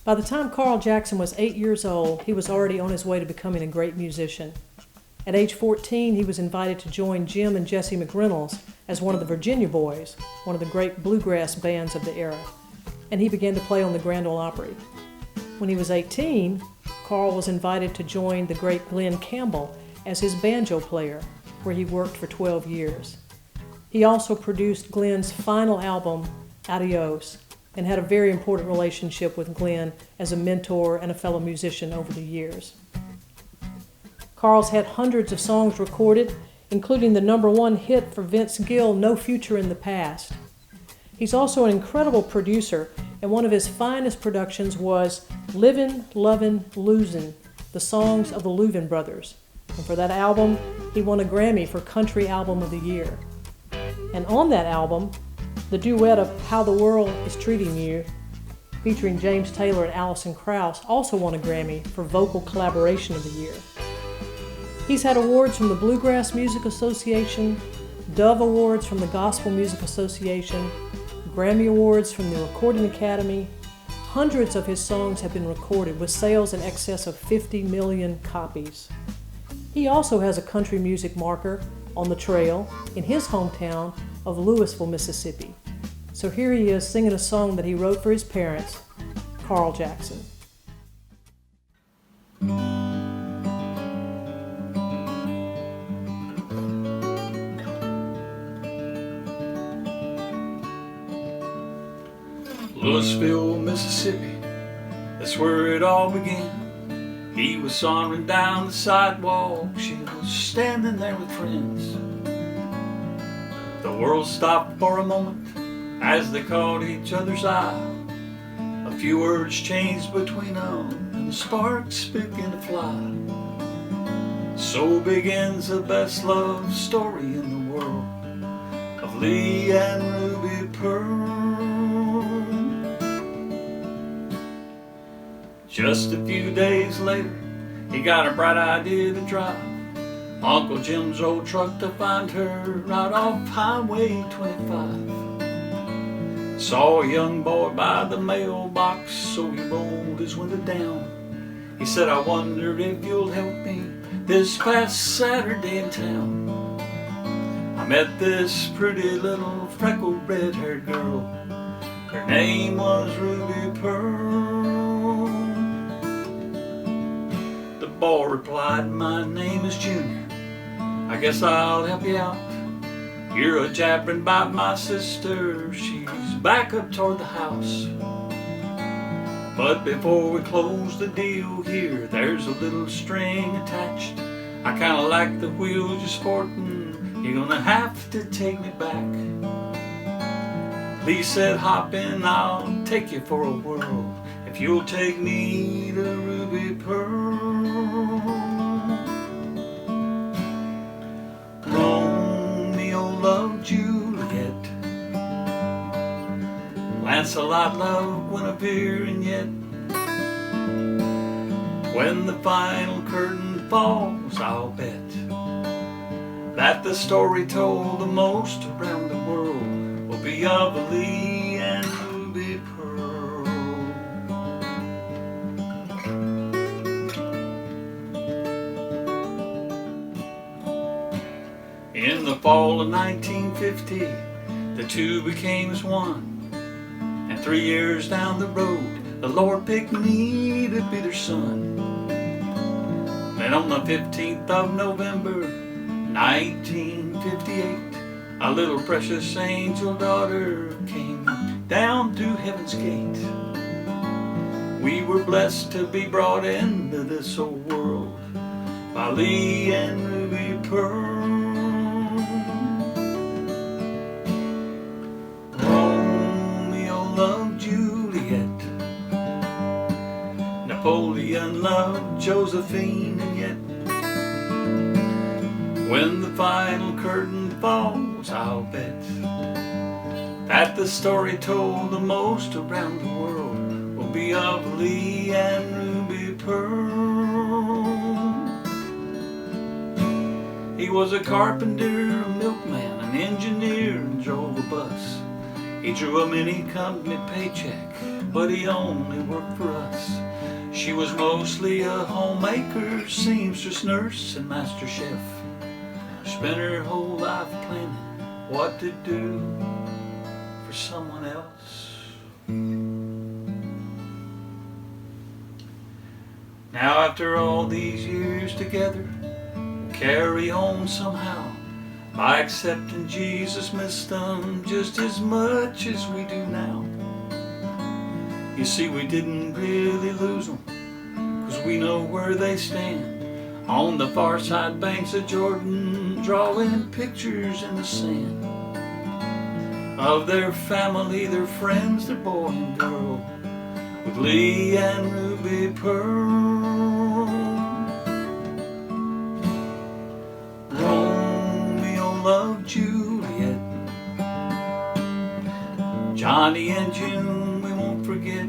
By the time Carl Jackson was 8 years old, he was already on his way to becoming a great musician. At age 14, he was invited to join Jim and Jesse McReynolds as one of the Virginia Boys, one of the great bluegrass bands of the era, and he began to play on the Grand Ole Opry. When he was 18, Carl was invited to join the great Glenn Campbell as his banjo player, where he worked for 12 years. He also produced Glenn's final album, Adios, and had a very important relationship with Glenn as a mentor and a fellow musician over the years. Carl's had hundreds of songs recorded, including the #1 hit for Vince Gill, No Future in the Past. He's also an incredible producer, and one of his finest productions was Livin', Lovin', Losin', the songs of the Louvin Brothers. And for that album, he won a Grammy for Country Album of the Year. And on that album, the duet of How the World is Treating You, featuring James Taylor and Alison Krauss, also won a Grammy for Vocal Collaboration of the Year. He's had awards from the Bluegrass Music Association, Dove Awards from the Gospel Music Association, Grammy Awards from the Recording Academy. Hundreds of his songs have been recorded with sales in excess of 50 million copies. He also has a country music marker on the trail in his hometown of Louisville, Mississippi. So here he is singing a song that he wrote for his parents, Carl Jackson. Louisville, Mississippi, that's where it all began. He was sauntering down the sidewalk, she was standing there with friends. The world stopped for a moment as they caught each other's eye. A few words changed between them and the sparks began to fly. So begins the best love story in the world of Lee and Ruby Pearl. Just a few days later, he got a bright idea to drive Uncle Jim's old truck to find her right off Highway 25. Saw a young boy by the mailbox, so he rolled his window down. He said, I wonder if you'll help me this past Saturday in town. I met this pretty little freckled red-haired girl. Her name was Ruby Pearl. The boy replied, my name is Junior. I guess I'll help you out. You're a jabbering about my sister. She's back up toward the house. But before we close the deal here, there's a little string attached. I kinda like the wheels you're sporting. You're gonna have to take me back. Lee said, hop in, I'll take you for a whirl. If you'll take me to Ruby Pearl. Romeo loved Juliet. Lancelot loved Guinevere, and yet when the final curtain falls, I'll bet that the story told the most around the world will be of Lee and Ruby Pearl. In the fall of 1950, the two became as one. And 3 years down the road, the Lord picked me to be their son. Then on the 15th of November, 1958, a little precious angel daughter came down through heaven's gate. We were blessed to be brought into this old world by Lee and Ruby Pearl. Romeo loved Juliet. Napoleon loved Josephine, and yet when the final curtain falls, I'll bet that the story told the most around the world will be of Lee and Ruby Pearl. He was a carpenter, a milkman, an engineer, and drove a bus. He drew a mini company paycheck but he only worked for us. She was mostly a homemaker, seamstress, nurse, and master chef. Spent her whole life planning what to do for someone else. Now after all these years together, we'll carry on somehow. By accepting Jesus missed them just as much as we do now. You see, we didn't really lose them, 'cause we know where they stand, on the far side banks of Jordan, drawing pictures in the sand of their family, their friends, their boy and girl, with Lee and Ruby Pearl. Romeo loved Juliet, Johnny and June we won't forget.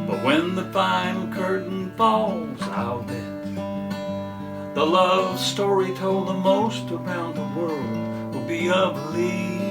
But when the final curtain falls, I'll bet the love story told the most around the world will be of Lee